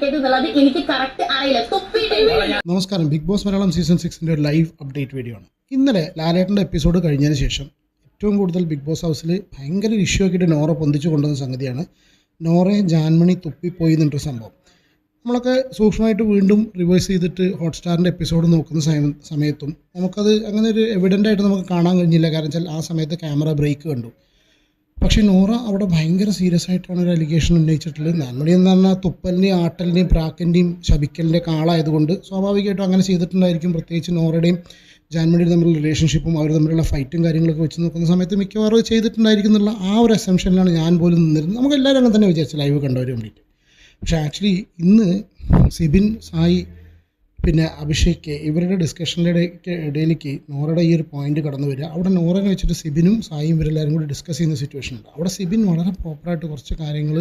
ചെയ്തെന്നുള്ളത് എനിക്ക് കറക്റ്റ് അറിയില്ല. നമസ്കാരം, ബിഗ് ബോസ് മലയാളം സീസൺ 6 ഒരു ലൈവ് അപ്ഡേറ്റ് വീഡിയോ ആണ്. ഇന്നലെ ലാലേട്ടൻ്റെ എപ്പിസോഡ് കഴിഞ്ഞതിന് ശേഷം ഏറ്റവും കൂടുതൽ ബിഗ് ബോസ് ഹൗസിൽ ഭയങ്കര ഇഷ്യൂ ആക്കിയിട്ട് നോറ പൊന്തിച്ചു കൊണ്ടുവന്ന സംഗതിയാണ് നോറയെ ജാൻമണി തുപ്പിപ്പോയി എന്നൊരു സംഭവം. നമ്മളൊക്കെ സൂക്ഷ്മമായിട്ട് വീണ്ടും റിവേഴ്സ് ചെയ്തിട്ട് ഹോട്ട്സ്റ്റാറിൻ്റെ എപ്പിസോഡ് നോക്കുന്ന സമയത്തും നമുക്കത് അങ്ങനെ ഒരു എവിഡൻ്റായിട്ട് നമുക്ക് കാണാൻ കഴിഞ്ഞില്ല. കാരണം വെച്ചാൽ ആ സമയത്ത് ക്യാമറ ബ്രേക്ക് കണ്ടു. പക്ഷേ നോറ അവിടെ ഭയങ്കര സീരിയസ് ആയിട്ടാണ് ഒരു അലിഗേഷൻ ഉന്നയിച്ചിട്ടുള്ളത്. ജാൻമണി എന്ന് പറഞ്ഞാൽ തുപ്പലിൻ്റെയും ആട്ടലിൻ്റെയും പ്രാക്കിൻ്റെയും ശപിക്കലിൻ്റെ ആളായതുകൊണ്ട് സ്വാഭാവികമായിട്ടും അങ്ങനെ ചെയ്തിട്ടുണ്ടായിരിക്കും. പ്രത്യേകിച്ച് നോറയുടെയും ജാൻമണിയുടെ തമ്മിലുള്ള റിലേഷൻഷിപ്പും അവർ തമ്മിലുള്ള ഫൈറ്റും കാര്യങ്ങളൊക്കെ വെച്ച് നോക്കുന്ന സമയത്ത് മിക്കവാറും ചെയ്തിട്ടുണ്ടായിരിക്കും എന്നുള്ള ആ ഒരു അസംഷനിലാണ് ഞാൻ പോലും നിന്നിരുന്നത്. നമുക്ക് എല്ലാവരും അങ്ങനെ തന്നെ വിചാരിച്ചു ലൈവ് കണ്ടവർ വേണ്ടിയിട്ട്. പക്ഷേ ആക്ച്വലി ഇന്ന് സിബിൻ, സായി, പിന്നെ അഭിഷേക് ഇവരുടെ ഡിസ്കഷനിൻ്റെ ഇടയിലേക്ക് നോറയുടെ ഈ ഒരു പോയിന്റ് കടന്നു വരിക. അവിടെ നോറനെ വെച്ചിട്ട് സിബിനും സായിയും ഇവരെല്ലാവരും കൂടി ഡിസ്കസ് ചെയ്യുന്ന സിറ്റുവേഷൻ ഉണ്ട്. അവിടെ സിബിൻ വളരെ പ്രോപ്പറായിട്ട് കുറച്ച് കാര്യങ്ങൾ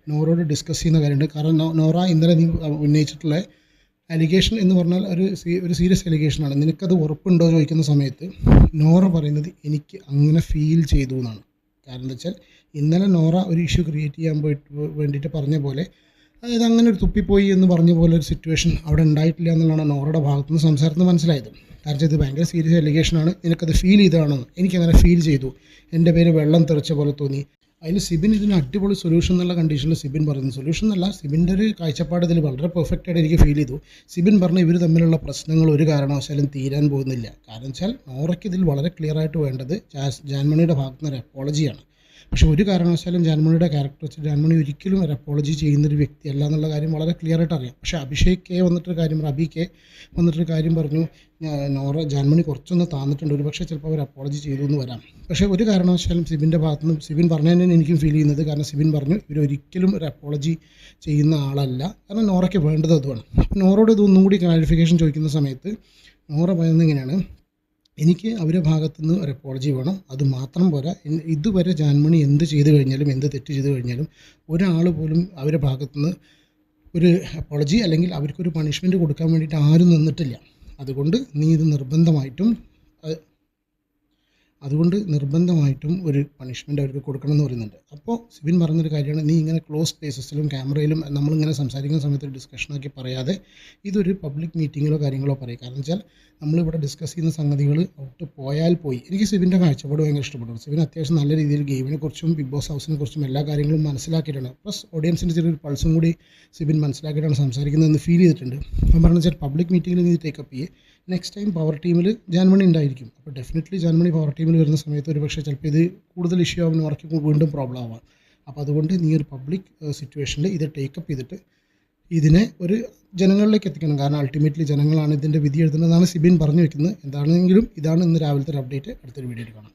നോറയോട് ഡിസ്കസ് ചെയ്യുന്ന കാര്യമുണ്ട്. കാരണം നോറ ഇന്നലെ നീ ഉന്നയിച്ചിട്ടുള്ള അലിഗേഷൻ എന്ന് പറഞ്ഞാൽ ഒരു സീരിയസ് അലിഗേഷനാണ്. നിനക്കത് ഉറപ്പുണ്ടോ ചോദിക്കുന്ന സമയത്ത് നോറ പറയുന്നത് എനിക്ക് അങ്ങനെ ഫീൽ ചെയ്തു എന്നാണ്. കാരണം എന്താ വെച്ചാൽ ഇന്നലെ നോറ ഒരു ഇഷ്യൂ ക്രിയേറ്റ് ചെയ്യാൻ വേണ്ടിയിട്ട് പറഞ്ഞ പോലെ, അതായത് അങ്ങനെ ഒരു തുപ്പിപ്പോയി എന്ന് പറഞ്ഞ പോലെ ഒരു സിറ്റുവേഷൻ അവിടെ ഉണ്ടായിട്ടില്ല എന്നുള്ളതാണ് നോറയുടെ ഭാഗത്തുനിന്ന് സംസാരത്തിൽ മനസ്സിലായത്. കാരണം ഇത് ഭയങ്കര സീരിയസ് അലിഗേഷനാണ്, നിനക്കത് ഫീൽ ചെയ്തതാണെന്ന്. എനിക്കങ്ങനെ ഫീൽ ചെയ്തു, എൻ്റെ പേര് വെള്ളം തെറിച്ച പോലെ തോന്നി. അതിൽ സിബിൻ ഇതിന് അടിപൊളി സൊല്യൂഷൻ എന്നുള്ള കണ്ടീഷനിൽ സിബിൻ പറയുന്നു. സൊല്യൂഷൻ എന്നല്ല, സിബിൻ്റെ ഒരു കാഴ്ചപ്പാട് ഇതിൽ വളരെ പെർഫെക്റ്റായിട്ട് എനിക്ക് ഫീൽ ചെയ്തു. സിബിൻ പറഞ്ഞ ഇവർ തമ്മിലുള്ള പ്രശ്നങ്ങൾ ഒരു കാരണവശാലും തീരാൻ പോകുന്നില്ല. കാരണം വെച്ചാൽ നോറയ്ക്ക് ഇതിൽ വളരെ ക്ലിയർ ആയിട്ട് വേണ്ടത് ജാൻമണിയുടെ ഭാഗത്തുനിന്ന് ഒരു അപ്പോളജിയാണ്. പക്ഷേ ഒരു കാരണവശാലും ജാൻമണിയുടെ ക്യാരക്ടർ വെച്ച് ജാൻമണി ഒരിക്കലും ഒരു അപ്പോളജി ചെയ്യുന്നൊരു വ്യക്തിയല്ല എന്നുള്ള കാര്യം വളരെ ക്ലിയർ ആയിട്ട് അറിയാം. പക്ഷേ അഭിഷേക് കെ വന്നിട്ടൊരു കാര്യം, അബി കെ വന്നിട്ടൊരു കാര്യം പറഞ്ഞു, നോറ ജാൻമണി കുറച്ചൊന്ന് താന്നിട്ടുണ്ട്, ഒരു പക്ഷേ ചിലപ്പോൾ അവർ അപ്പോളജി ചെയ്തു എന്ന് വരാം. പക്ഷേ ഒരു കാരണവശാലും സിബിൻ്റെ ഭാഗത്തുനിന്ന് സിബിൻ പറഞ്ഞതിന് എനിക്കും ഫീൽ ചെയ്യുന്നത്. കാരണം സിബിൻ പറഞ്ഞു ഇവരൊരിക്കലും ഒരു അപ്പോളജി ചെയ്യുന്ന ആളല്ല, കാരണം നോറയ്ക്ക് വേണ്ടത് അതുമാണ്. അപ്പോൾ നോറോട് ഇതൊന്നും കൂടി ക്ലാരിഫിക്കേഷൻ ചോദിക്കുന്ന സമയത്ത് നോറ പറയുന്നത് ഇങ്ങനെയാണ്, എനിക്ക് അവരുടെ ഭാഗത്തുനിന്ന് ഒരു അപ്പോളജി വേണം, അത് മാത്രം പോരാ, ഇതുവരെ ജാൻമണി എന്ത് ചെയ്ത് കഴിഞ്ഞാലും എന്ത് തെറ്റ് ചെയ്ത് കഴിഞ്ഞാലും ഒരാൾ പോലും അവരുടെ ഭാഗത്തുനിന്ന് ഒരു അപ്പോളജി അല്ലെങ്കിൽ അവർക്കൊരു പണിഷ്മെൻറ്റ് കൊടുക്കാൻ വേണ്ടിയിട്ട് ആരും നിന്നിട്ടില്ല. അതുകൊണ്ട് നീ ഇത് നിർബന്ധമായിട്ടും ഒരു പണിഷ്മെൻറ്റ് അവർക്ക് കൊടുക്കണം എന്ന് പറയുന്നുണ്ട്. അപ്പോൾ സിബിൻ പറഞ്ഞൊരു കാര്യമാണ്, നീ ഇങ്ങനെ ക്ലോസ് സ്പേസസിലും ക്യാമറയിലും നമ്മളിങ്ങനെ സംസാരിക്കുന്ന സമയത്ത് ഒരു ഡിസ്കഷനൊക്കെ പറയാതെ ഇതൊരു പബ്ലിക് മീറ്റിങ്ങിലോ കാര്യങ്ങളോ പറയും. കാരണം വെച്ചാൽ നമ്മളിവിടെ ഡിസ്കസ് ചെയ്യുന്ന സംഗതികൾ ഔട്ട് പോയാൽ പോയി. എനിക്ക് സിബിൻ്റെ കാഴ്ചപ്പാട് ഭയങ്കര ഇഷ്ടപ്പെട്ടു. സിബിൻ അത്യാവശ്യം നല്ല രീതിയിൽ ഗെയിമിനെ കുറിച്ചും ബിഗ് ബോസ് ഹൗസിനെ കുറിച്ചും എല്ലാ കാര്യങ്ങളും മനസ്സിലാക്കിയിട്ടാണ്, പ്ലസ് ഓഡിയൻസിൻ്റെ ചെറിയൊരു പൾസും കൂടി സിബിൻ മനസ്സിലാക്കിയിട്ടാണ് സംസാരിക്കുന്നതെന്ന് ഫീൽ ചെയ്തിട്ടുണ്ട്. അപ്പം പറഞ്ഞു വെച്ചാൽ പബ്ലിക് മീറ്റിങ്ങിൽ നീ ടേക്കപ്പ് ചെയ്യേ, നെക്സ്റ്റ് ടൈം പവർ ടീമിൽ ജാൻമണി ഉണ്ടായിരിക്കും. അപ്പോൾ ഡെഫിനറ്റ്ലി ജാൻമണി പവർ ടീമിൽ വരുന്ന സമയത്ത് ഒരു പക്ഷേ ചിലപ്പോൾ ഇത് കൂടുതൽ ഇഷ്യൂ ആവുന്ന അവർക്ക് വീണ്ടും പ്രോബ്ലം ആവാം. അപ്പോൾ അതുകൊണ്ട് നീ ഒരു പബ്ലിക് സിറ്റുവേഷനിൽ ഇത് ടേക്കപ്പ് ചെയ്തിട്ട് ഇതിനെ ഒരു ജനങ്ങളിലേക്ക് എത്തിക്കണം. കാരണം അൾട്ടിമേറ്റ്ലി ജനങ്ങളാണ് ഇതിൻ്റെ വിധി എഴുതുന്നതാണ് സിബിൻ പറഞ്ഞു വെക്കുന്നത്. എന്താണെങ്കിലും ഇതാണ് ഇന്ന് രാവിലത്തെ ഒരു അപ്ഡേറ്റ്. അടുത്തൊരു വീഡിയോയിൽ കാണാം.